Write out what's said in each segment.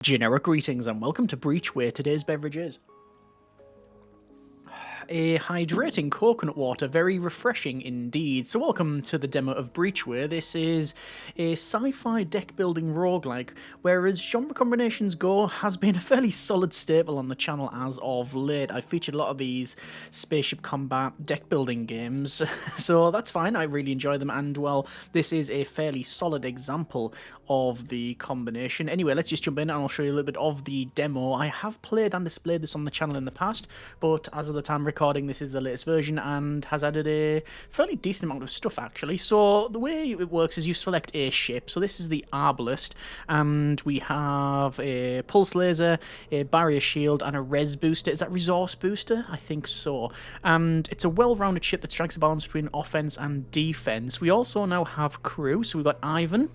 Generic greetings and welcome to Breachway. Today's beverage is a hydrating coconut water, very refreshing indeed. So welcome to the demo of Breachway. This is a sci-fi deck building roguelike, whereas genre combinations go, has been a fairly solid staple on the channel as of late. I've featured a lot of these spaceship combat deck building games, so that's fine, I really enjoy them, and well, this is a fairly solid example of the combination. Anyway, let's just jump in and I'll show you a little bit of the demo. I have played and displayed this on the channel in the past, but as of the time recording, this is the latest version and has added a fairly decent amount of stuff actually. So the way it works is you select a ship. So this is the Arbalest, and we have a pulse laser, a barrier shield, and a res booster. Is that resource booster? I think so. And it's a well-rounded ship that strikes a balance between offense and defense. We also now have crew, so we've got Ivan,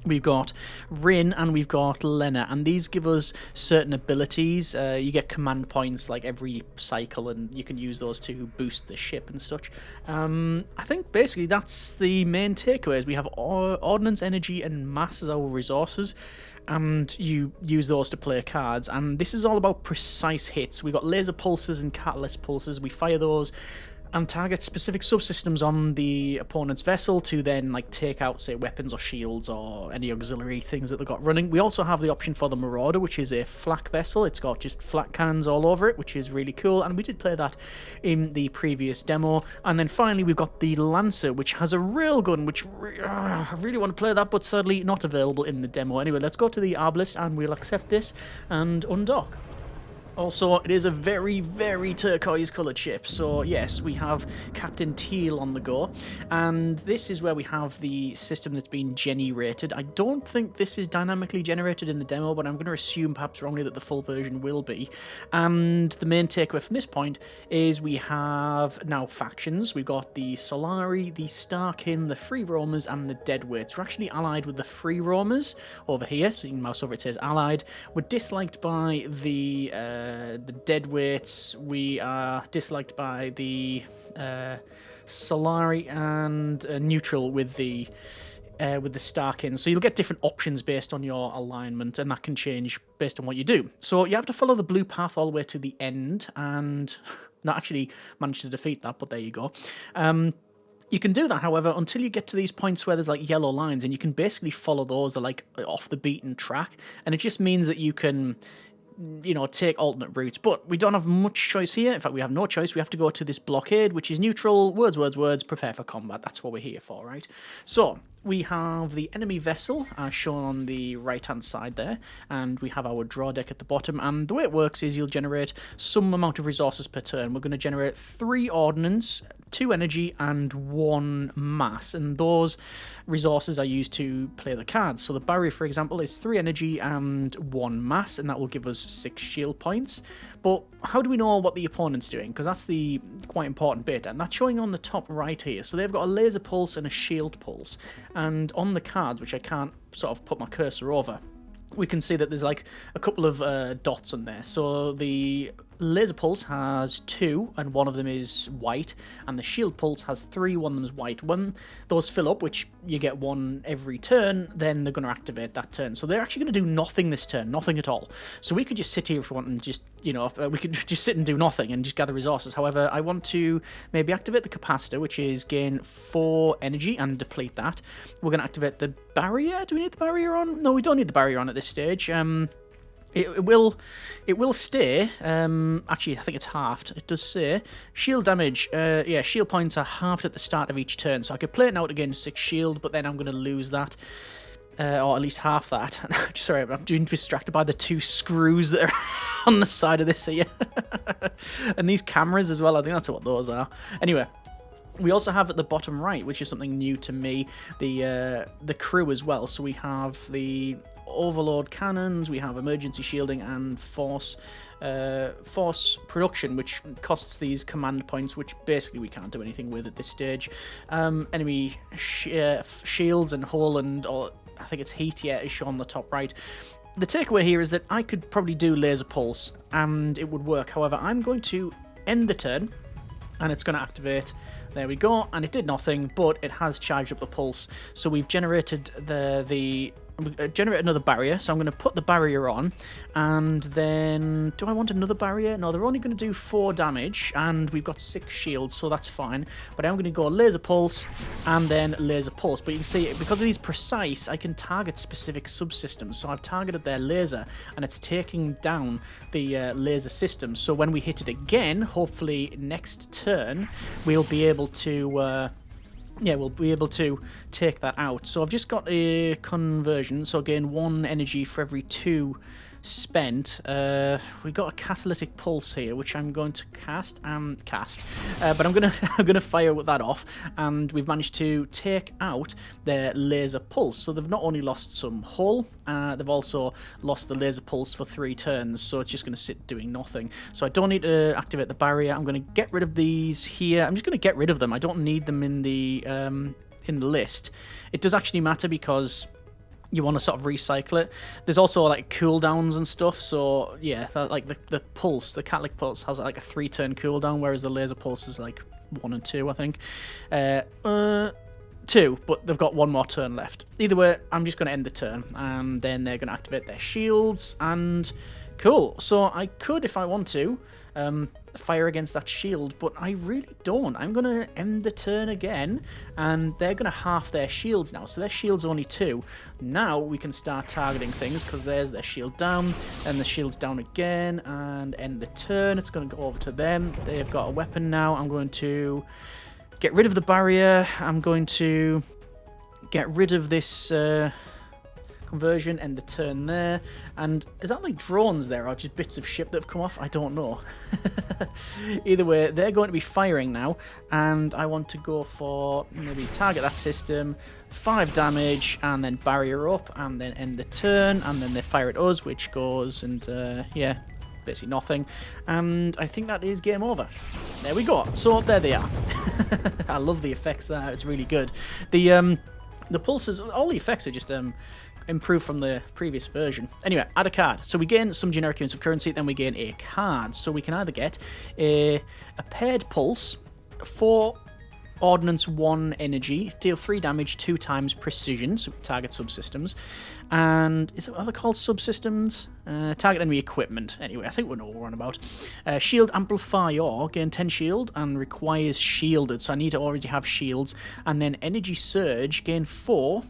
we've got Rin, and we've got Lena, and these give us certain abilities. You get command points like every cycle, and you can use those to boost the ship and such. I think basically that's the main takeaways. We have ordnance, energy, and mass as our resources, and you use those to play cards, and this is all about precise hits. We've got laser pulses and catalyst pulses. We fire those and target specific subsystems on the opponent's vessel to then like take out, say, weapons or shields or any auxiliary things that they've got running. We also have the option for the Marauder, which is a flak vessel. It's got just flak cannons all over it, which is really cool, and we did play that in the previous demo. And then finally we've got the Lancer, which has a railgun, which I really want to play that, but sadly not available in the demo. Anyway, let's go to the Arbalest and we'll accept this and undock. Also, it is a very, very turquoise coloured ship, so yes, we have Captain Teal on the go, and this is where we have the system that's been generated. I don't think this is dynamically generated in the demo, but I'm going to assume, perhaps wrongly, that the full version will be. And the main takeaway from this point is we have now factions. We've got the Solari, the Starkin, the Free Roamers, and the Deadweights. We're actually allied with the Free Roamers over here, so you can mouse over, it says allied. We're disliked by the Deadweights. We are disliked by the Solari, and neutral with the Starkin. So you'll get different options based on your alignment, and that can change based on what you do. So you have to follow the blue path all the way to the end, and not actually managed to defeat that, but there you go. You can do that, however, until you get to these points where there's like yellow lines, and you can basically follow those. They're like off the beaten track, and it just means that you can, you know, take alternate routes, but we don't have much choice here. In fact, we have no choice. We have to go to this blockade, which is neutral, words, prepare for combat. That's what we're here for, right? So we have the enemy vessel shown on the right-hand side there, and we have our draw deck at the bottom, and the way it works is you'll generate some amount of resources per turn. We're going to generate 3 ordnance, 2 energy, and 1 mass, and those resources are used to play the cards. So the barrier, for example, is 3 energy and 1 mass, and that will give us 6 shield points. But how do we know what the opponent's doing? Because that's the quite important bit, and that's showing on the top right here. So they've got a laser pulse and a shield pulse, and on the cards, which I can't sort of put my cursor over, we can see that there's like a couple of dots on there. So the laser pulse has 2, and 1 of them is white, and the shield pulse has 3, 1 of them is white. When those fill up, which you get 1 every turn, then they're going to activate that turn. So they're actually going to do nothing this turn, nothing at all. So we could just sit here if we want and just, you know, we could just sit and do nothing and just gather resources. However, I want to maybe activate the capacitor, which is gain 4 energy and deplete that. We're going to activate the barrier. Do we need the barrier on? No, we don't need the barrier on at this stage. It will stay. Actually, I think it's halved. It does say shield damage. Yeah, shield points are halved at the start of each turn. So I could play it out to gain 6 shield, but then I'm going to lose that, or at least half that. Sorry, I'm being distracted by the 2 screws that are on the side of this here, and these cameras as well. I think that's what those are. Anyway. We also have at the bottom right, which is something new to me, the crew as well. So we have the overload cannons, we have emergency shielding, and force production, which costs these command points, which basically we can't do anything with at this stage. Enemy shields and hull, and or I think it's heat, yeah, is shown on the top right. The takeaway here is that I could probably do laser pulse and it would work. However, I'm going to end the turn, and it's going to activate. There we go, and it did nothing, but it has charged up the pulse. So we've generated the generate another barrier. So I'm going to put the barrier on, and then do I want another barrier? No, they're only going to do 4 damage, and we've got 6 shields, so that's fine. But I'm going to go laser pulse and then laser pulse. But you can see, because of these precise, I can target specific subsystems. So I've targeted their laser, and it's taking down the laser system. So when we hit it again, hopefully next turn, we'll be able to we'll be able to take that out. So I've just got a conversion, so again 1 energy for every 2 spent. We've got a catalytic pulse here, which I'm going to cast, but I'm gonna fire that off, and we've managed to take out their laser pulse. So they've not only lost some hull, they've also lost the laser pulse for 3 turns, so it's just going to sit doing nothing. So I don't need to activate the barrier. I'm going to get rid of these here. I'm just going to get rid of them. I don't need them in the list. It does actually matter because you want to sort of recycle it. There's also like cooldowns and stuff, so yeah, like the pulse, the catalytic pulse has like a 3-turn cooldown, whereas the laser pulse is like 1 and 2, I think. 2, but they've got 1 more turn left. Either way, I'm just going to end the turn, and then they're going to activate their shields, and cool. So I could, if I want to, fire against that shield, but I really don't. I'm going to end the turn again, and they're going to half their shields now. So their shield's only 2. Now we can start targeting things, because there's their shield down, and the shield's down again, and end the turn. It's going to go over to them. They've got a weapon now. I'm going to get rid of the barrier. I'm going to get rid of this conversion, end the turn there. And is that like drones there, or just bits of ship that have come off? I don't know. Either way, they're going to be firing now, and I want to go for maybe target that system, 5 damage, and then barrier up, and then end the turn, and then they fire at us, which goes, and yeah, basically nothing. And I think that is game over. There we go. So there they are. I love the effects there. It's really good. The pulses, all the effects are just improved from the previous version. Anyway, add a card. So we gain some generic units of currency, then we gain a card. So we can either get a paired pulse, 4 ordnance, 1 energy, deal 3 damage 2 times precision, so target subsystems. And are they called subsystems? Target enemy equipment. Anyway, I think we know what we're on about. Shield amplifier, gain 10 shield and requires shielded, so I need to already have shields. And then energy surge, gain 4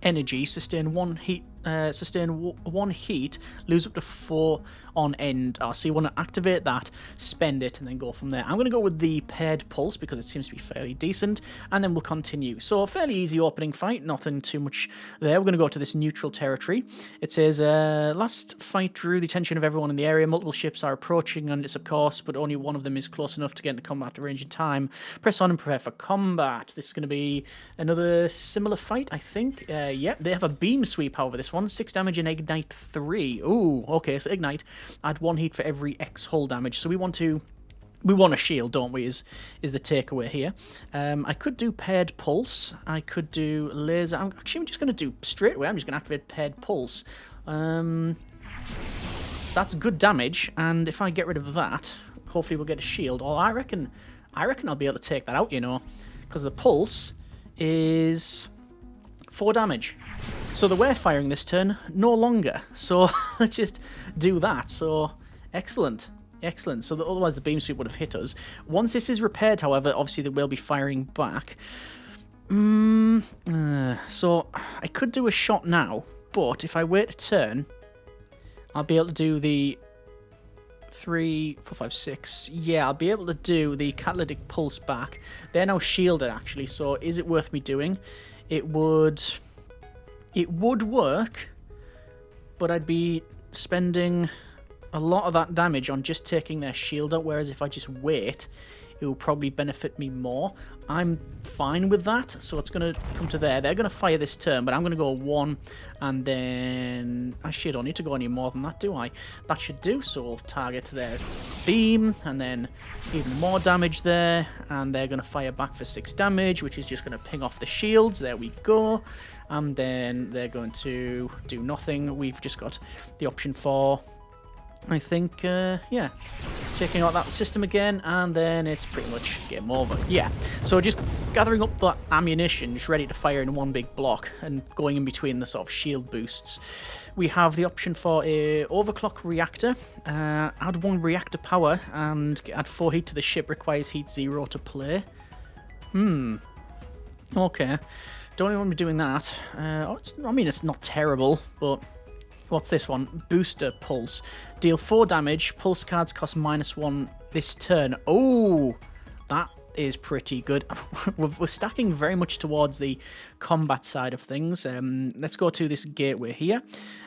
energy, sustain 1 heat, lose up to 4 on end. So you want to activate that, spend it, and then go from there. I'm going to go with the paired pulse because it seems to be fairly decent, and then we'll continue. So a fairly easy opening fight, nothing too much there. We're going to go to this neutral territory. It says, last fight drew the attention of everyone in the area. Multiple ships are approaching on its course, but only one of them is close enough to get into combat range in time. Press on and prepare for combat. This is going to be another similar fight, I think. Yep, they have a beam sweep, however, this one. 6 damage and ignite 3. Ooh, okay, so ignite. Add 1 heat for every X hull damage. So we want a shield, don't we, is the takeaway here. I could do paired pulse. I could do laser. I'm just going to do straight away. I'm just going to activate paired pulse. That's good damage, and if I get rid of that, hopefully we'll get a shield. Or I reckon I'll be able to take that out, you know, because the pulse is 4 damage. So the we're firing this turn no longer. So let's just do that. So excellent. Excellent. So otherwise the beam sweep would have hit us. Once this is repaired, however, obviously they will be firing back. So I could do a shot now, but if I wait a turn, I'll be able to do the 3, 4, 5, 6. Yeah, I'll be able to do the catalytic pulse back. They're now shielded, actually, so is it worth me doing? It would work, but I'd be spending a lot of that damage on just taking their shield out, whereas if I just wait, it will probably benefit me more. I'm fine with that, so it's going to come to there. They're going to fire this turn, but I'm going to go 1, and then actually I don't need to go any more than that, do I? That should do, so we'll target their beam, and then even more damage there, and they're going to fire back for 6 damage, which is just going to ping off the shields. There we go. And then they're going to do nothing. We've just got the option for, I think, yeah, taking out that system again, and then it's pretty much game over. Yeah, so just gathering up that ammunition, just ready to fire in one big block, and going in between the sort of shield boosts. We have the option for a overclock reactor. Add 1 reactor power and add 4 heat to the ship. Requires heat 0 to play. Okay. Don't even want to be doing that. I mean, it's not terrible, but what's this one? Booster Pulse. Deal 4 damage. Pulse cards cost -1 this turn. Oh, that is pretty good. We're stacking very much towards the combat side of things. Let's go to this gateway here.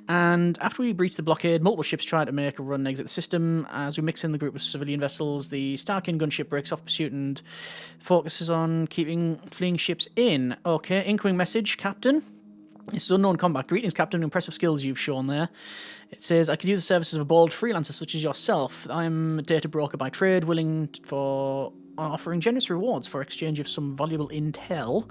And after we breach the blockade, multiple ships try to make a run and exit the system. As we mix in the group of civilian vessels, the Starkin gunship breaks off pursuit and focuses on keeping fleeing ships in. Okay, incoming message, Captain. This is unknown combat. Greetings, Captain. Impressive skills you've shown there. It says, I could use the services of a bold freelancer such as yourself. I'm a data broker by trade, willing for offering generous rewards for exchange of some valuable intel.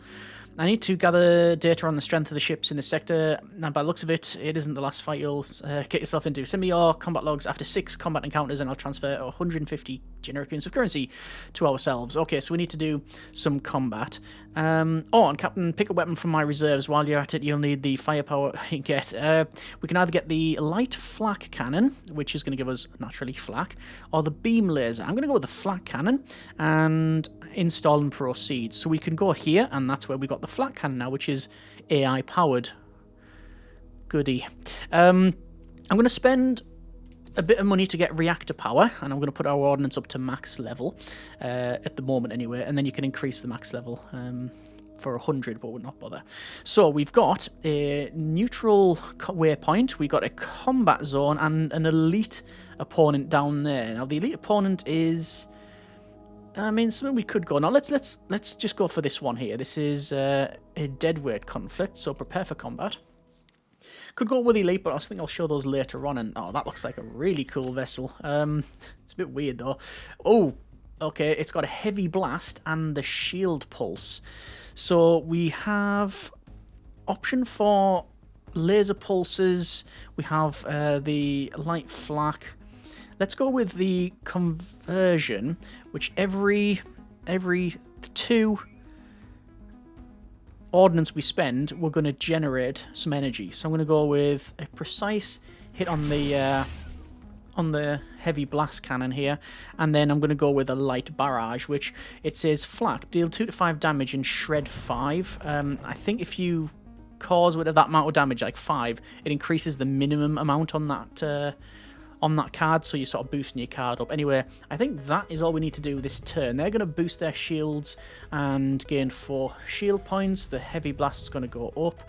I need to gather data on the strength of the ships in this sector, and by the looks of it, it isn't the last fight you'll get yourself into. Send me your combat logs after 6 combat encounters, and I'll transfer 150 generic units of currency to ourselves. Okay, so we need to do some combat. Oh, and Captain, pick a weapon from my reserves. While you're at it, you'll need the firepower you get. We can either get the light flak cannon, which is going to give us, naturally, flak, or the beam laser. I'm going to go with the flak cannon, and install and proceed. So we can go here, and that's where we got the flak cannon now, which is AI powered. Goody. I'm going to spend a bit of money to get reactor power, and I'm going to put our ordnance up to max level at the moment anyway, and then you can increase the max level for 100, but we'll not bother. So we've got a neutral waypoint, we've got a combat zone, and an elite opponent down there. Now the elite opponent is, I mean, something we could go. Now let's just go for this one here. This is a deadweight conflict, so prepare for combat. Could go with elite, but I think I'll show those later on. And oh, that looks like a really cool vessel. It's a bit weird though. Oh, okay. It's got a heavy blast and the shield pulse. So we have option for laser pulses. We have the light flak. Let's go with the conversion, which every 2 ordnance we spend, we're going to generate some energy. So I'm going to go with a precise hit on the heavy blast cannon here, and then I'm going to go with a light barrage, which it says flak, deal 2 to 5 damage and shred 5. I think if you cause whatever that amount of damage, like 5, it increases the minimum amount on that card, so you're sort of boosting your card up. Anyway, I think that is all we need to do this turn. They're going to boost their shields and gain 4 shield points. The heavy blast is going to go up.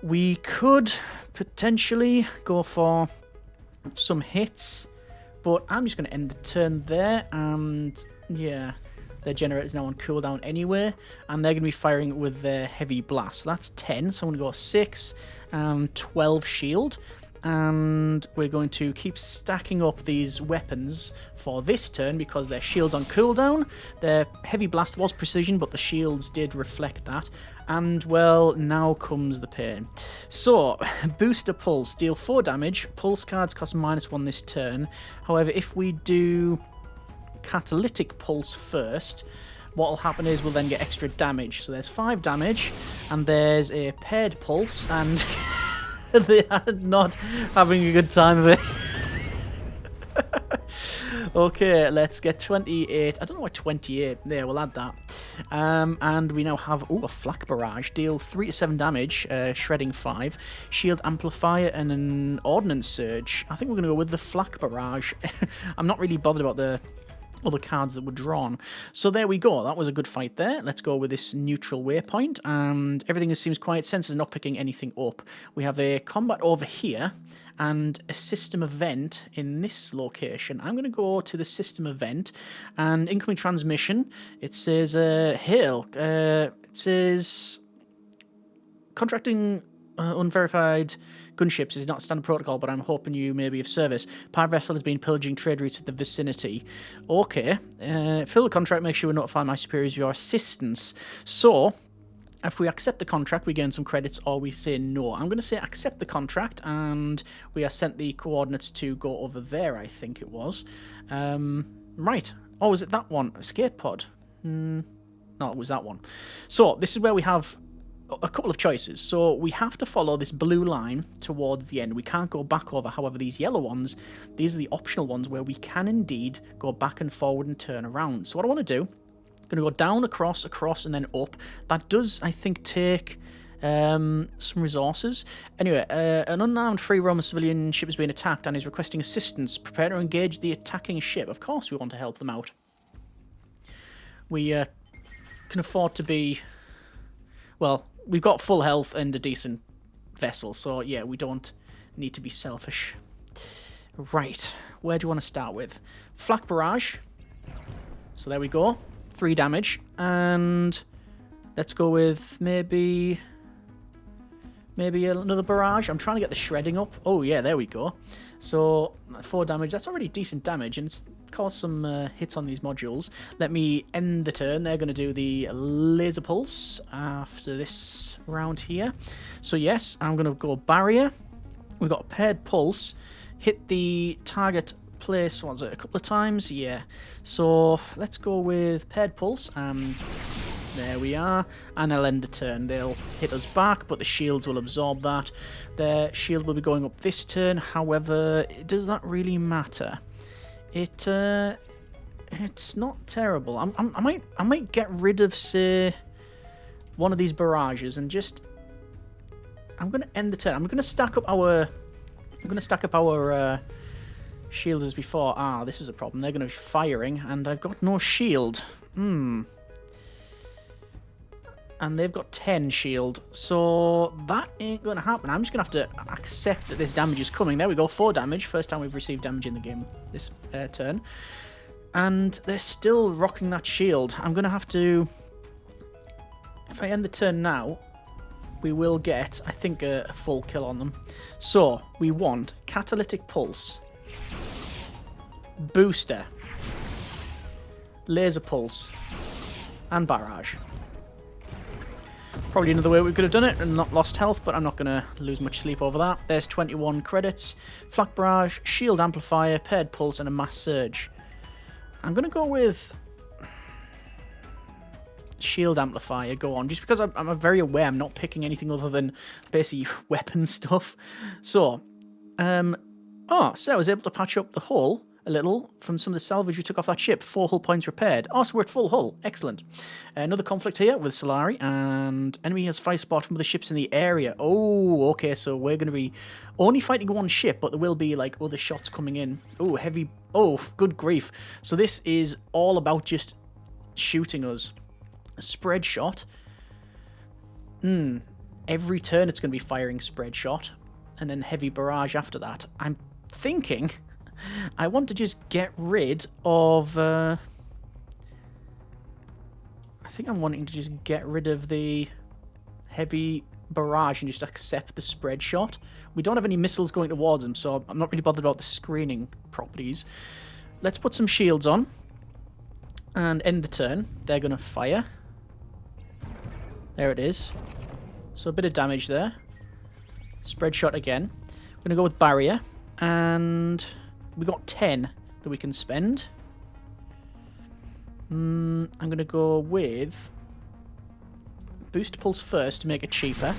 We could potentially go for some hits, but I'm just going to end the turn there, and yeah, their generator is now on cooldown anyway, and they're going to be firing with their heavy blast. So that's 10, so I'm going to go 6 and 12 shield. And we're going to keep stacking up these weapons for this turn because their shield's on cooldown. Their heavy blast was precision, but the shields did reflect that. And, well, now comes the pain. So, booster pulse, deal 4 damage. Pulse cards cost -1 this turn. However, if we do catalytic pulse first, what will happen is we'll then get extra damage. So there's 5 damage, and there's a paired pulse, and they are not having a good time of it. Okay, let's get 28. I don't know why 28. There, we'll add that. And we now have a flak barrage. Deal 3 to 7 damage, shredding 5. Shield amplifier and an ordnance surge. I think we're going to go with the flak barrage. I'm not really bothered about the other cards that were drawn. So there we go. That was a good fight there. Let's go with this neutral waypoint, and everything seems quiet. Sensors not picking anything up. We have a combat over here and a system event in this location. I'm going to go to the system event, and incoming transmission. It says, hail. It says, contracting unverified gunships is not standard protocol, but I'm hoping you may be of service. Pirate vessel has been pillaging trade routes in the vicinity. Okay. Fill the contract, make sure we notify my superiors of your assistance. So, If we accept the contract, we gain some credits, or we say no. I'm going to say accept the contract, and we are sent the coordinates to go over there, I think it was. Right. Oh, is it that one? Escape pod? No, it was that one. So, this is where we have a couple of choices. So, we have to follow this blue line towards the end. We can't go back over. However, these yellow ones, these are the optional ones where we can indeed go back and forward and turn around. So, what I want to do, I'm going to go down, across, and then up. That does, I think, take some resources. Anyway, an unarmed free roamer civilian ship is being attacked and is requesting assistance. Prepare to engage the attacking ship. Of course we want to help them out. We can afford to be... Well, we've got full health and a decent vessel, so yeah, we don't need to be selfish. Right, where do you want to start with? Flak barrage. So there we go. 3 damage, and let's go with maybe another barrage. I'm trying to get the shredding up. Oh yeah, there we go. So 4 damage. That's already decent damage, and it's caused some hits on these modules. Let me end the turn. They're going to do the laser pulse after this round here. So yes, I'm going to go barrier. We've got paired pulse. Hit the target place, what was it, a couple of times? Yeah. So let's go with paired pulse, and there we are. And they'll end the turn. They'll hit us back, but the shields will absorb that. Their shield will be going up this turn. However, does that really matter? It's not terrible. I might get rid of, say, one of these barrages and just... I'm going to end the turn. I'm going to stack up our shields as before. Ah, this is a problem. They're going to be firing, and I've got no shield. And they've got 10 shield, so that ain't going to happen. I'm just going to have to accept that this damage is coming. There we go, 4 damage. First time we've received damage in the game this turn. And they're still rocking that shield. I'm going to have to... If I end the turn now, we will get, I think, a full kill on them. So, we want Catalytic Pulse, Booster, Laser Pulse, and Barrage. Probably another way we could have done it and not lost health, but I'm not going to lose much sleep over that. There's 21 credits. Flak Barrage, Shield Amplifier, Paired Pulse, and a Mass Surge. I'm going to go with Shield Amplifier, go on, just because I'm very aware I'm not picking anything other than basically weapon stuff. So, so I was able to patch up the hull a little from some of the salvage we took off that ship. 4 hull points repaired. Oh, so we're at full hull. Excellent. Another conflict here with Solari, and enemy has fire support from other ships in the area. Oh, okay, so we're going to be only fighting one ship, but there will be, like, other shots coming in. Oh, heavy... Oh, good grief. So this is all about just shooting us. Spread shot. Every turn it's going to be firing spread shot, and then heavy barrage after that. I'm thinking I want to just get rid of... I think I'm wanting to just get rid of the heavy barrage and just accept the spread shot. We don't have any missiles going towards them, so I'm not really bothered about the screening properties. Let's put some shields on and end the turn. They're going to fire. There it is. So a bit of damage there. Spread shot again. We're going to go with barrier, and we got 10 that we can spend. I'm going to go with boost pulse first to make it cheaper.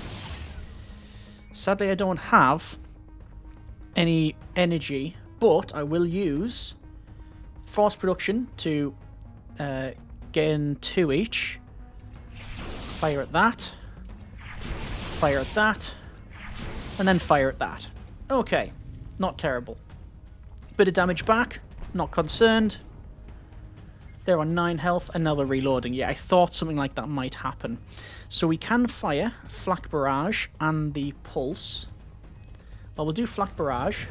Sadly, I don't have any energy, but I will use force production to gain 2 each. Fire at that. Fire at that. And then fire at that. Okay, not terrible. Bit of damage back, not concerned. They're on 9 health, and now they're reloading. Yeah, I thought something like that might happen. So we can fire Flak Barrage and the Pulse. Well, we'll do Flak Barrage.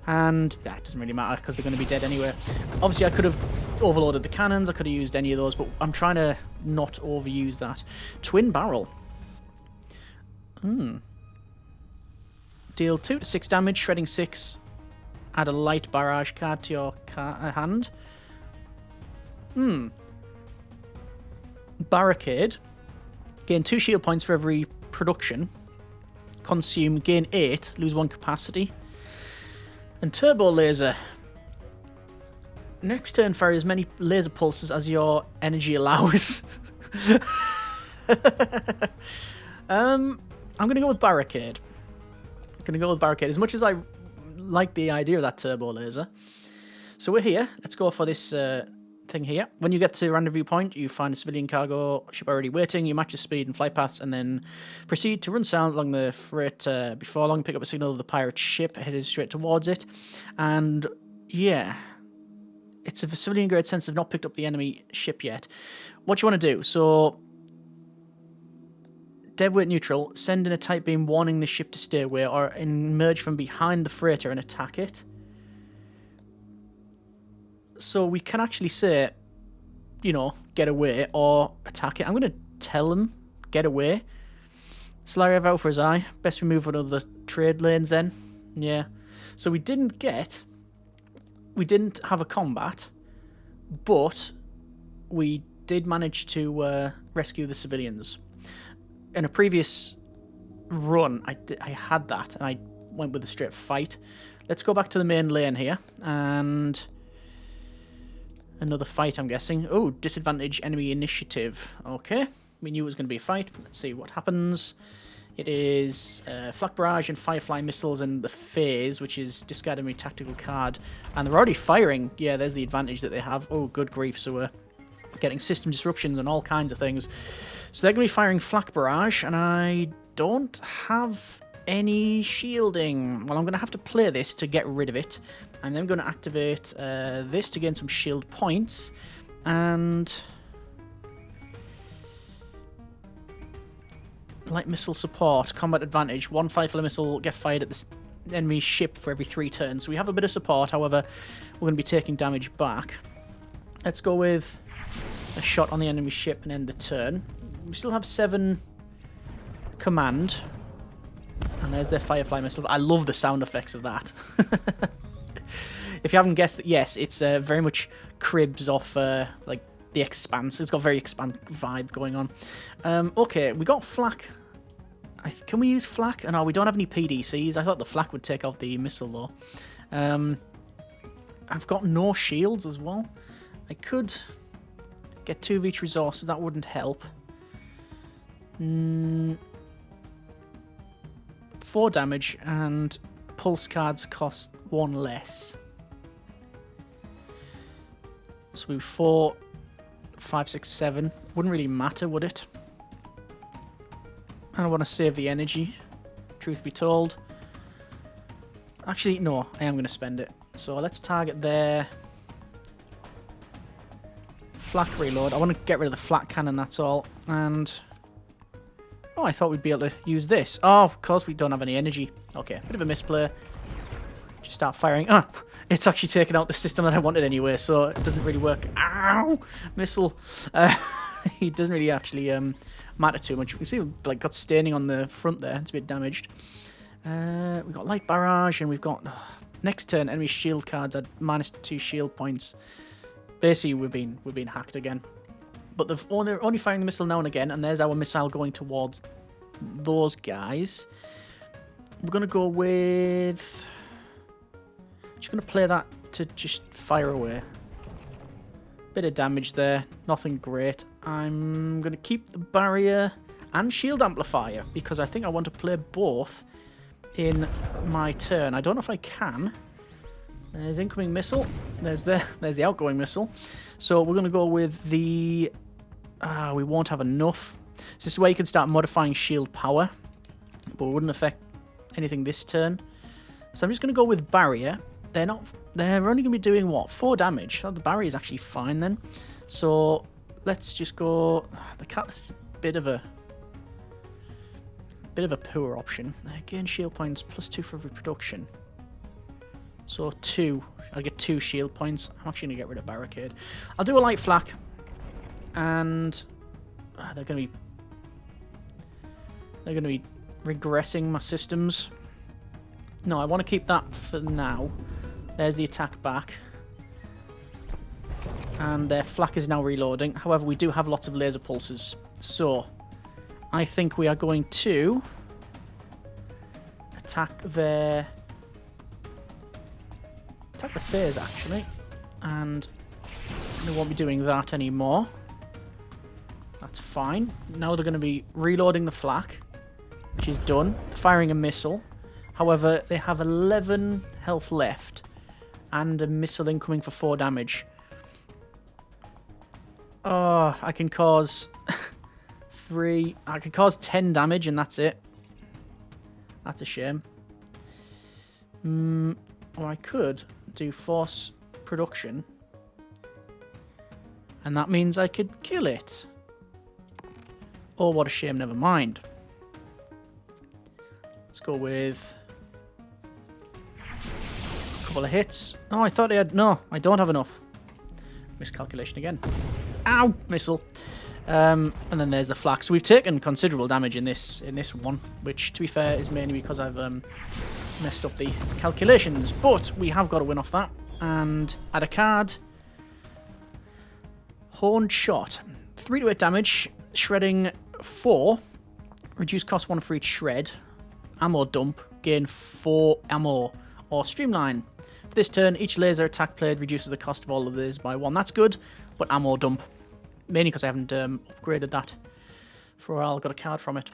And yeah, it doesn't really matter because they're going to be dead anyway. Obviously, I could have overloaded the cannons. I could have used any of those, but I'm trying to not overuse that. Twin Barrel. Deal 2 to 6 damage, shredding 6. Add a light barrage card to your hand. Barricade. Gain 2 shield points for every production. Consume, gain 8, lose 1 capacity. And turbo laser. Next turn, fire as many laser pulses as your energy allows. I'm going to go with barricade. As much as I like the idea of that turbo laser. So we're here. Let's go for this thing here. When you get to rendezvous point, you find a civilian cargo ship already waiting. You match the speed and flight paths, and then proceed to run sound along the freight. Before long, pick up a signal of the pirate ship headed straight towards it. And yeah, it's a civilian grade sense of not picked up the enemy ship yet. What you want to do? So deadweight neutral, send in a tight beam warning the ship to stay away, or emerge from behind the freighter and attack it. So we can actually say, you know, get away or attack it. I'm going to tell him, get away. Slary have out for his eye. Best we move on to the trade lanes then. Yeah. So we didn't have a combat, but we did manage to rescue the civilians. In a previous run, I had that, and I went with a straight fight. Let's go back to the main lane here, and another fight, I'm guessing. Oh, disadvantage enemy initiative. Okay, we knew it was going to be a fight. Let's see what happens. It is flak barrage and firefly missiles and the phase, which is discard enemy tactical card. And they're already firing. Yeah, there's the advantage that they have. Oh, good grief. So we're getting system disruptions and all kinds of things. So they're going to be firing flak barrage, and I don't have any shielding. Well, I'm going to have to play this to get rid of it. And then I'm going to activate this to gain some shield points. And light missile support, combat advantage. 1 firefly missile get fired at the enemy ship for every 3 turns. So we have a bit of support, however, we're going to be taking damage back. Let's go with a shot on the enemy ship and end the turn. We still have 7 command. And there's their firefly missiles. I love the sound effects of that. If you haven't guessed it, yes, it's very much cribs off like the Expanse. It's got very Expanse vibe going on. Okay, we got flak. Can we use flak? Oh, no, we don't have any PDCs. I thought the flak would take out the missile though. I've got no shields as well. I could get 2 of each resources. That wouldn't help. 4 damage, and pulse cards cost 1 less. So we 4, 5, 6, 7. Wouldn't really matter, would it? I don't want to save the energy, truth be told. Actually, no, I am going to spend it. So let's target their flak reload. I want to get rid of the flak cannon, that's all. And oh, I thought we'd be able to use this. Oh, of course we don't have any energy. Okay, bit of a misplay. Just start firing. Ah, it's actually taken out the system that I wanted anyway, so it doesn't really work. Ow! Missile. It doesn't really actually matter too much. You can see like got staining on the front there. It's a bit damaged. We've got light barrage, and we've got next turn enemy shield cards at -2 shield points. Basically, we've been hacked again. But they're only firing the missile now and again, and there's our missile going towards those guys. We're going to go with... just going to play that to just fire away. Bit of damage there, nothing great. I'm going to keep the barrier and shield amplifier, because I think I want to play both in my turn. I don't know if I can. There's incoming missile. There's the outgoing missile. So we're going to go with the... we won't have enough. So this is where you can start modifying shield power, but it wouldn't affect anything this turn. So I'm just going to go with barrier. They're only going to be doing what? 4 damage. So the barrier is actually fine then. So let's just go. The catalyst is a bit of a poor option. Again, shield points +2 for every production. So 2. I'll get 2 shield points. I'm actually going to get rid of barricade. I'll do a light flak. And they're going to be regressing my systems. No, I want to keep that for now. There's the attack back. And their flak is now reloading. However, we do have lots of laser pulses. So I think we are going to attack the phase, actually. And they won't be doing that anymore. That's fine. Now they're going to be reloading the flak, which is done. Firing a missile. However, they have 11 health left. And a missile incoming for 4 damage. Oh, I can cause 3... I can cause 10 damage and that's it. That's a shame. Or I could do force production. And that means I could kill it. Oh, what a shame, never mind. Let's go with a couple of hits. Oh, I thought I had... No, I don't have enough. Miscalculation again. Ow! Missile. And then there's the flak. So we've taken considerable damage in this one, which, to be fair, is mainly because I've messed up the calculations. But we have got to win off that. And add a card. Horned Shot. 3 to 8 damage. Shredding 4. Reduce cost 1 for each shred. Ammo dump. Gain 4 ammo. Or streamline. For this turn, each laser attack played reduces the cost of all of these by 1. That's good. But ammo dump. Mainly because I haven't upgraded that for a while. I got a card from it.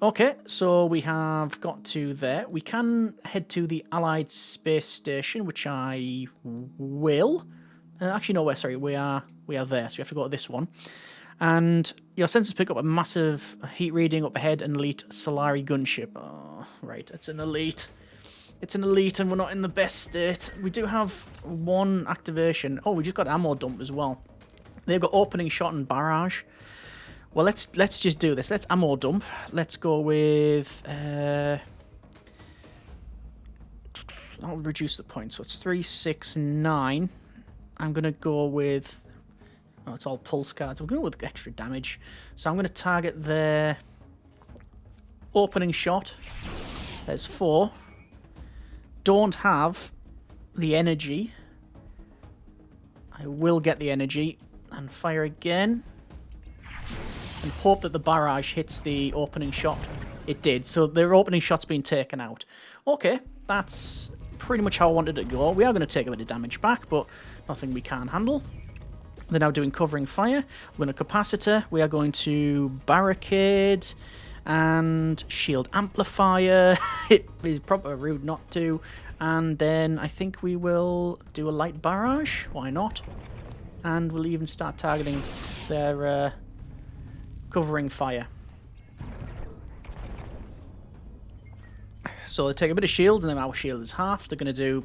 Okay, so we have got to there. We can head to the Allied Space Station, which I will. Actually, no, sorry, we are there, so we have to go to this one. And your sensors pick up a massive heat reading up ahead, an elite Solari gunship. Oh, right, it's an elite. It's an elite, and we're not in the best state. We do have 1 activation. Oh, we just got ammo dump as well. They've got opening shot and barrage. Well, let's just do this. Let's ammo dump. Let's go with... I'll reduce the points. So it's 3, 6, 9. I'm going to go with... Oh, it's all pulse cards. We're going to go with extra damage. So I'm going to target their opening shot. There's 4. Don't have the energy. I will get the energy. And fire again. And hope that the barrage hits the opening shot. It did. So their opening shot's been taken out. Okay, that's pretty much how I wanted it to go. We are going to take a bit of damage back, but nothing we can't handle. They're now doing covering fire. We're going to capacitor. We are going to barricade and shield amplifier. It is probably rude not to. And then I think we will do a light barrage. Why not? And we'll even start targeting their covering fire. So they take a bit of shield, and then our shield is half. They're going to do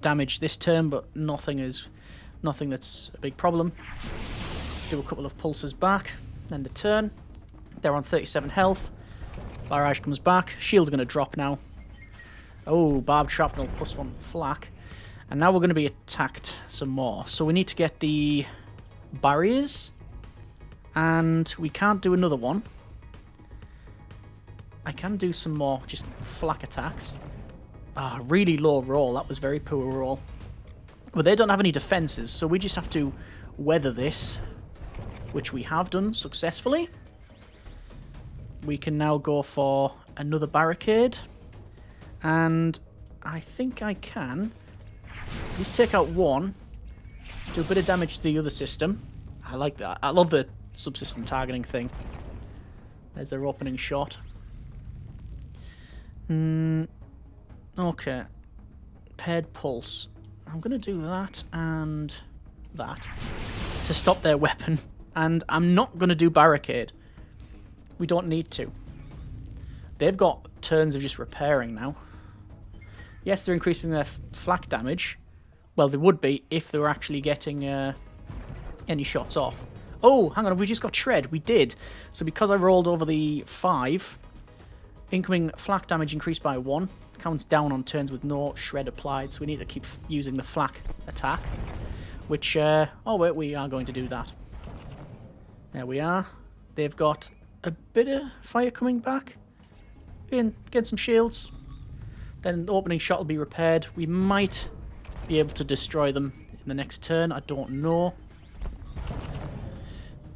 damage this turn, but nothing that's a big problem. Do a couple of pulses back, then the turn. They're on 37 health. Barrage comes back. Shield's going to drop now. Oh, barbed shrapnel +1 flak. And now we're going to be attacked some more. So we need to get the barriers. And we can't do another one. I can do some more just flak attacks. Ah, really low roll. That was very poor roll. But they don't have any defenses, so we just have to weather this. Which we have done successfully. We can now go for another barricade. And I think I can... Just take out 1, do a bit of damage to the other system. I like that. I love the subsystem targeting thing. There's their opening shot. Okay. Paired pulse. I'm going to do that and that to stop their weapon. And I'm not going to do barricade. We don't need to. They've got turns of just repairing now. Yes, they're increasing their flak damage. Well, they would be if they were actually getting any shots off. Oh, hang on, we just got shred. We did. So because I rolled over the 5, incoming flak damage increased by 1. Counts down on turns with no shred applied. So we need to keep using the flak attack. Which, oh wait, we are going to do that. There we are. They've got a bit of fire coming back. Get some shields. Then the opening shot will be repaired. We might be able to destroy them in the next turn. I don't know.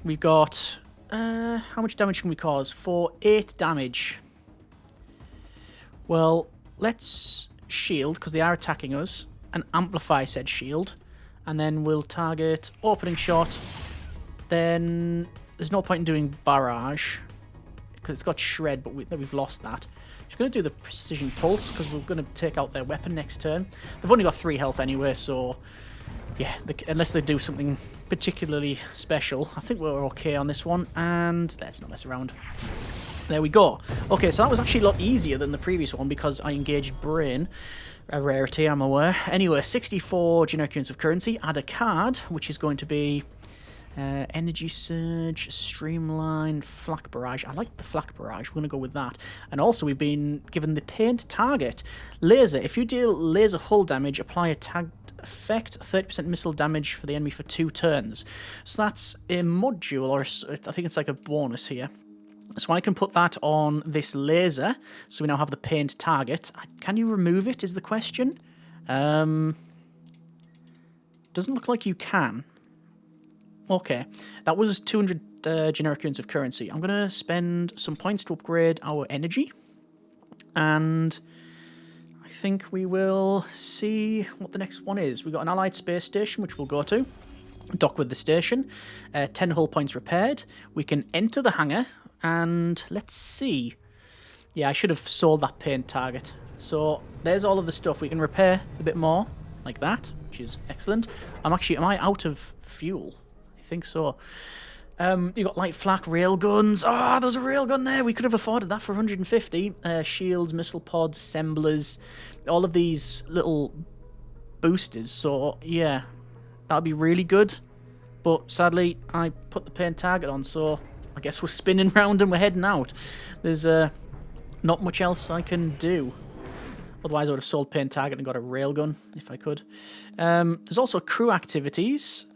We've got How much damage can we cause? For 8 damage. Well, let's shield, because they are attacking us, and amplify said shield. And then we'll target opening shot. Then there's no point in doing barrage, because it's got shred, but we've lost that. Just going to do the precision pulse, because we're going to take out their weapon next turn. They've only got 3 health anyway, so yeah, unless they do something particularly special, I think we're okay on this one. And let's not mess around. There we go. Okay, so that was actually a lot easier than the previous one because I engaged Brain. A rarity, I'm aware. Anyway, 64 generic units of currency. Add a card, which is going to be Energy Surge, Streamline, Flak Barrage. I like the Flak Barrage. We're going to go with that. And also, we've been given the Paint Target. Laser. If you deal laser hull damage, apply a tagged effect. 30% missile damage for the enemy for 2 turns. So that's a module, or I think it's like a bonus here. So I can put that on this laser. So we now have the Paint Target. Can you remove it, is the question? Doesn't look like you can. Okay, that was 200 generic units of currency. I'm going to spend some points to upgrade our energy. And I think we will see what the next one is. We've got an allied space station, which we'll go to. Dock with the station. 10 hull points repaired. We can enter the hangar. And let's see. Yeah, I should have sold that Paint Target. So there's all of the stuff. We can repair a bit more, like that, which is excellent. Am I out of fuel? I think so. You got light flak railguns. Oh, there's a railgun there. We could have afforded that for 150. Shields, missile pods, assemblers, all of these little boosters. So yeah, that'd be really good. But sadly, I put the Paint Target on, so I guess we're spinning round and we're heading out. There's not much else I can do. Otherwise, I would have sold Paint Target and got a railgun if I could. There's also crew activities.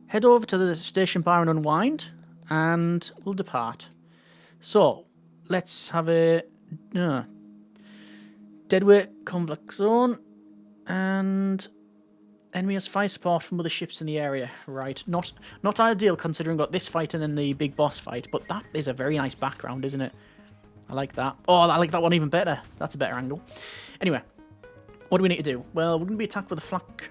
Head over to the station bar and unwind, and we'll depart. So, let's have a deadweight conflict zone, and enemy has fire support from other ships in the area. Right, not ideal considering we've got this fight and then the big boss fight, but that is a very nice background, isn't it? I like that. Oh, I like that one even better. That's a better angle. Anyway, what do we need to do? Well, we're going to be attacked with a flak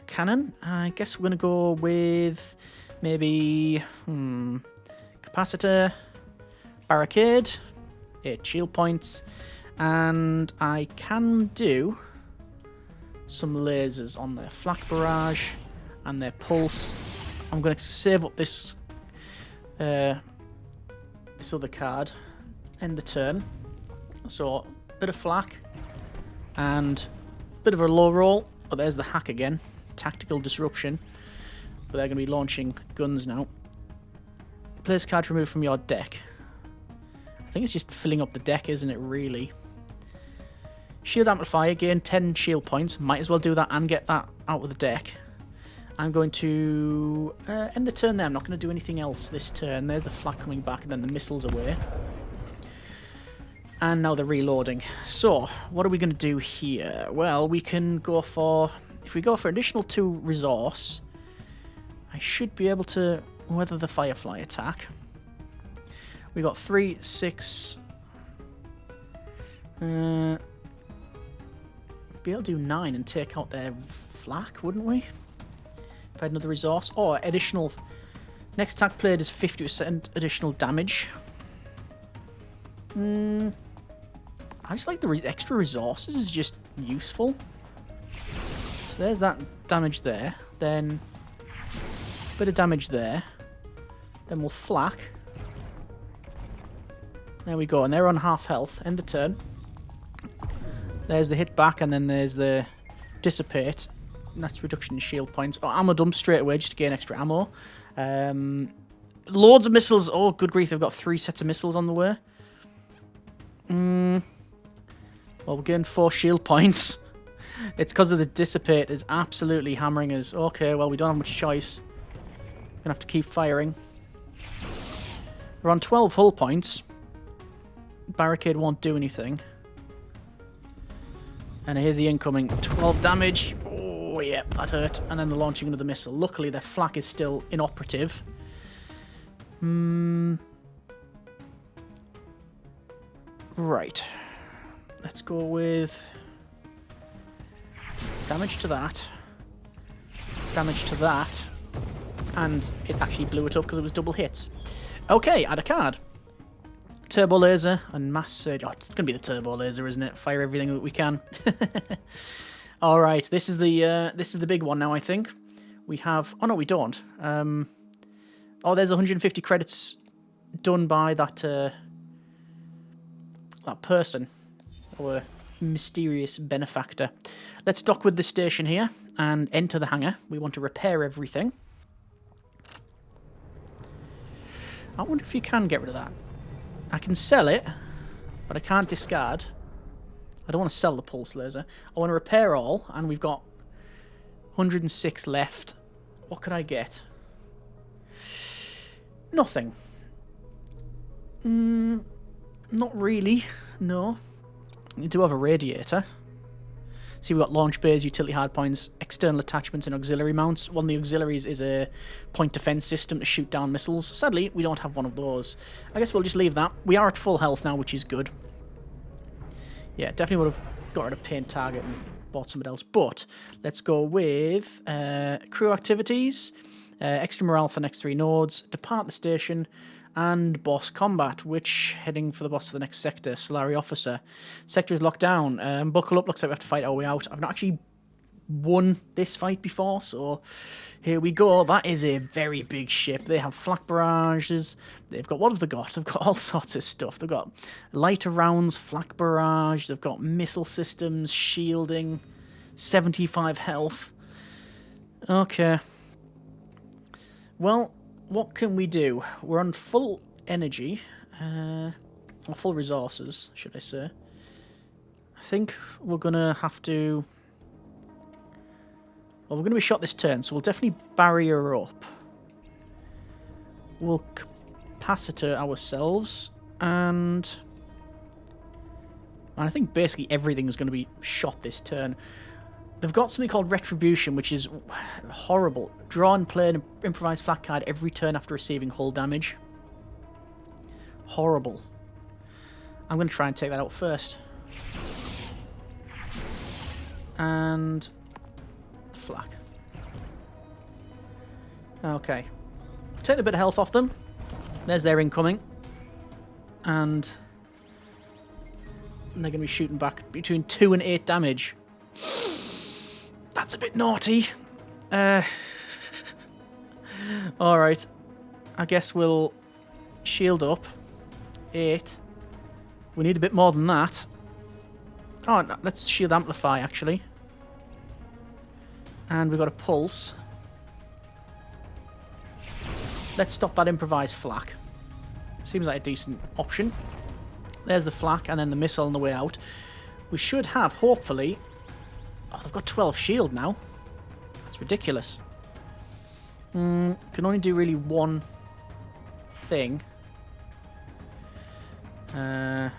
cannon. I guess we're going to go with maybe capacitor, barricade, 8 shield points, and I can do some lasers on their flak barrage and their pulse. I'm going to save up this this other card, end the turn. So bit of flak and bit of a low roll. Oh, there's the hack again, tactical disruption. But they're going to be launching guns now. Place card removed from your deck. I think it's just filling up the deck, isn't it? Really. Shield Amplifier, gain 10 shield points. Might as well do that and get that out of the deck. I'm going to end the turn there. I'm not going to do anything else this turn. There's the flak coming back and then the missiles away. And now they're reloading. So, what are we going to do here? Well, we can go for... If we go for additional 2 resource, I should be able to weather the Firefly attack. We got 3, 6... be able to do 9 and take out their flak, wouldn't we? If I had another resource. Or additional... Next attack played is 50% additional damage. I just like the extra resources, is just useful. So there's that damage there. Then a bit of damage there. Then we'll flak. There we go, and they're on half health. End the turn. There's the hit back, and then there's the dissipate. And that's reduction in shield points. Oh, ammo dump straight away just to gain extra ammo. Loads of missiles. Oh, good grief, they've got 3 sets of missiles on the way. Well, we're getting 4 shield points. It's because of the dissipate is absolutely hammering us. Okay, well, we don't have much choice. Gonna have to keep firing. We're on 12 hull points. Barricade won't do anything. And here's the incoming. 12 damage. Oh, yeah, that hurt. And then the launching another missile. Luckily, their flak is still inoperative. Right. Let's go with damage to that. Damage to that. And it actually blew it up because it was double hits. Okay, add a card. Turbo laser and mass surge. Oh, it's going to be the turbo laser, isn't it? Fire everything that we can. All right, this is the big one now, I think. We have... Oh, no, we don't. Oh, there's 150 credits done by that person. Or mysterious benefactor. Let's dock with the station here and enter the hangar. We want to repair everything. I wonder if you can get rid of that. I can sell it, but I can't discard. I don't want to sell the pulse laser. I want to repair all, and we've got 106 left. What could I get? Nothing. Not really, no. We do have a radiator. See, we've got launch bays, utility hardpoints, external attachments, and auxiliary mounts. One of the auxiliaries is a point defense system to shoot down missiles. Sadly, we don't have one of those. I guess we'll just leave that. We are at full health now, which is good. Yeah, definitely would have got rid of paint target and bought something else. But let's go with crew activities, extra morale for the next 3 nodes, depart the station, and boss combat, which heading for the boss for the next sector, Solari Officer. Sector is locked down. Buckle up, looks like we have to fight our way out. I've not actually won this fight before, so here we go. That is a very big ship. They have flak barrages. They've got, what have they got? They've got all sorts of stuff. They've got lighter rounds, flak barrage. They've got missile systems, shielding, 75 health. Okay. Well, what can we do? We're on full energy, or full resources, should I say. I think we're going to have to... Well, we're going to be shot this turn, so we'll definitely barrier up. We'll capacitor ourselves, and I think basically everything is going to be shot this turn. They've got something called Retribution, which is horrible. Draw and play an improvised flat card every turn after receiving hull damage. Horrible. I'm going to try and take that out first. And... flak. Okay. Take a bit of health off them. There's their incoming. And they're going to be shooting back between 2 and 8 damage. That's a bit naughty. Alright. I guess we'll shield up. 8. We need a bit more than that. Oh, no, let's shield amplify, actually. And we've got a pulse. Let's stop that improvised flak. Seems like a decent option. There's the flak and then the missile on the way out. We should have, hopefully... Oh, they've got 12 shield now. That's ridiculous. Can only do really one thing. We'll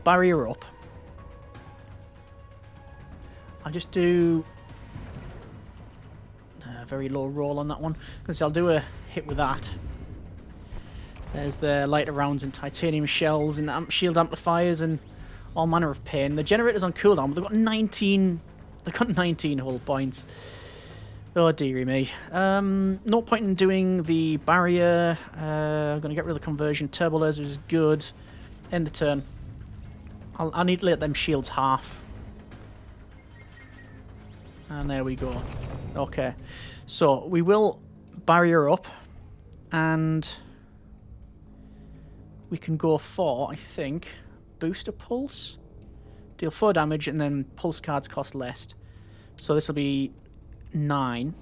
barrier up. I'll just do a very low roll on that one. Because I'll do a hit with that. There's the lighter rounds and titanium shells and shield amplifiers and all manner of pain. The generator's on cooldown, but they've got 19. They've got 19 hull points. Oh dearie me. No point in doing the barrier. I'm going to get rid of the conversion. Turbo laser is good. End the turn. I need to let them shields half. And there we go. Okay. So we will barrier up. And we can go for, I think, booster pulse. Deal 4 damage and then pulse cards cost less. So this will be 9.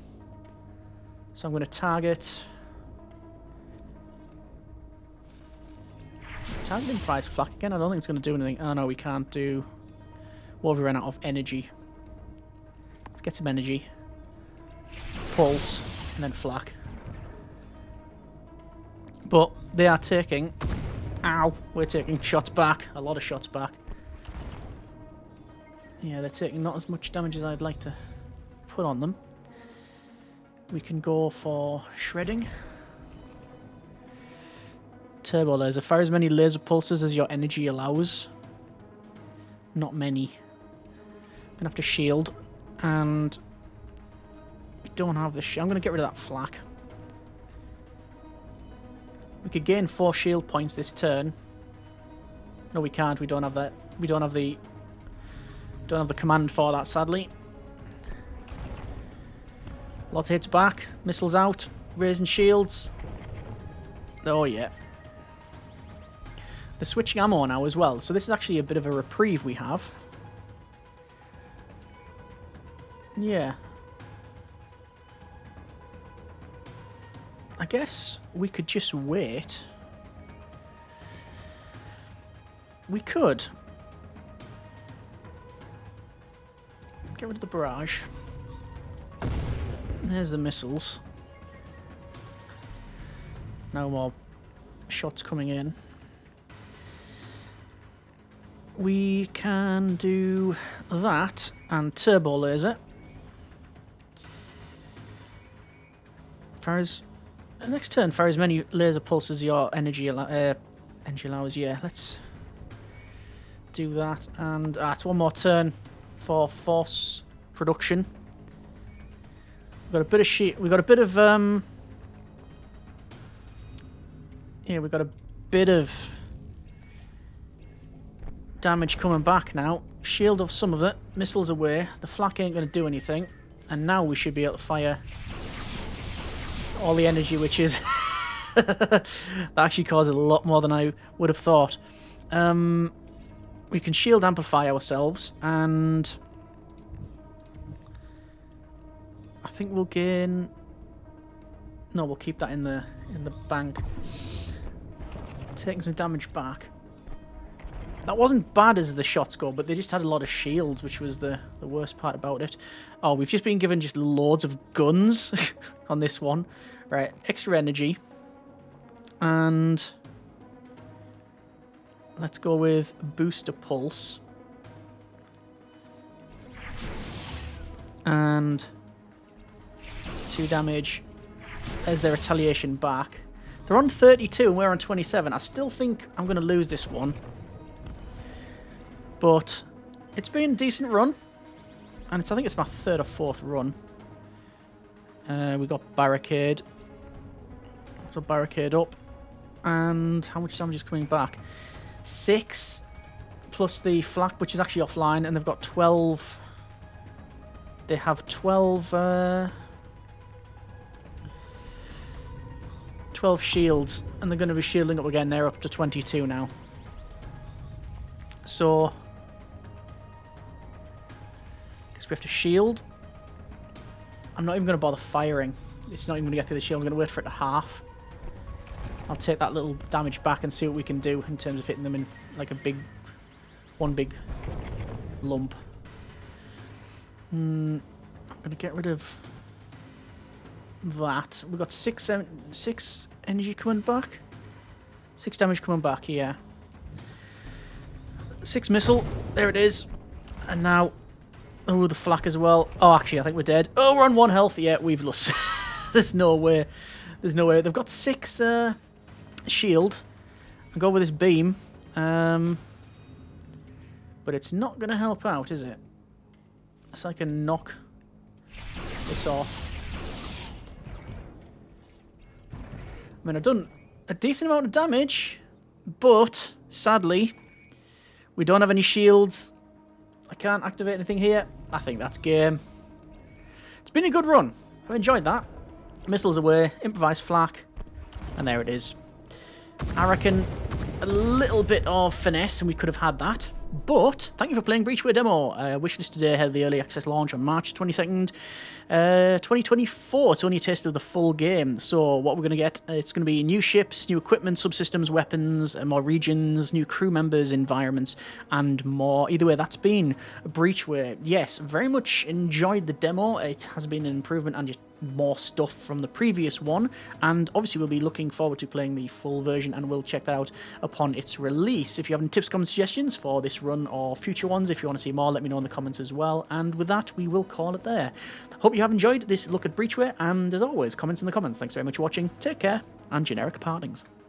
So I'm going to target improvised flak again. I don't think it's going to do anything. Oh no, we can't do... Well, we ran out of energy. Let's get some energy. Pulse and then flak. But they are taking... Ow! We're taking shots back. A lot of shots back. Yeah, they're taking not as much damage as I'd like to put on them. We can go for shredding. Turbo laser. Fire as many laser pulses as your energy allows. Not many. Gonna have to shield. And we don't have the I'm gonna get rid of that flak. We could gain 4 shield points this turn. No, we can't. We don't have that. We don't have the command for that, sadly. Lots of hits back. Missiles out. Raising shields. Oh, yeah. They're switching ammo now as well. So this is actually a bit of a reprieve we have. Yeah. I guess we could just wait. We could. Get rid of the barrage. There's the missiles. No more shots coming in. We can do that and turbo laser. Fires. Next turn, fire as many laser pulses your energy allows. Yeah, let's do that. And it's one more turn for force production. We've got a bit of sheet. We've got a bit of yeah, we've got a bit of damage coming back now. Shield off some of it. Missiles away. The flak ain't going to do anything. And now we should be able to fire all the energy, which is that actually causes a lot more than I would have thought. We can shield amplify ourselves, and I think we'll gain. No, we'll keep that in the bank. Taking some damage back. That wasn't bad as the shots go, but they just had a lot of shields, which was the worst part about it. Oh, we've just been given just loads of guns on this one. Right, extra energy. And let's go with booster pulse. And 2 damage. There's their retaliation back. They're on 32 and we're on 27. I still think I'm going to lose this one. But it's been a decent run. And I think it's my 3rd or 4th run. We got barricade. So barricade up. And how much damage is coming back? 6 plus the flak, which is actually offline. And they've got 12. They have 12... 12 shields, and they're going to be shielding up again. They're up to 22 now. So, guess we have to shield. I'm not even going to bother firing. It's not even going to get through the shield. I'm going to wait for it to half. I'll take that little damage back and see what we can do in terms of hitting them in like a big, one big lump. I'm going to get rid of that. We've got 6 energy coming back. 6 damage coming back, yeah. 6 missile. There it is. And now, oh, the flak as well. Oh, actually, I think we're dead. Oh, we're on 1 health. Yeah, we've lost. There's no way. There's no way. They've got 6 shield. I'll go with this beam. But it's not going to help out, is it? So I can knock this off. I mean, I've done a decent amount of damage, but sadly, we don't have any shields. I can't activate anything here. I think that's game. It's been a good run. I've enjoyed that. Missiles away, improvised flak, and there it is. I reckon a little bit of finesse, and we could have had that. But thank you for playing Breachway Demo. Wishlist today ahead of the early access launch on March 22nd, 2024. It's only a taste of the full game. So what we're going to get, it's going to be new ships, new equipment, subsystems, weapons, more regions, new crew members, environments, and more. Either way, that's been Breachway. Yes, very much enjoyed the demo. It has been an improvement and just more stuff from the previous one, and obviously we'll be looking forward to playing the full version, and we'll check that out upon its release. If you have any tips, comments, suggestions for this run or future ones, if you want to see more, let me know in the comments as well. And with that, we will call it there. Hope you have enjoyed this look at Breachway, and as always, comments in the comments. Thanks very much for watching, take care, and generic partings.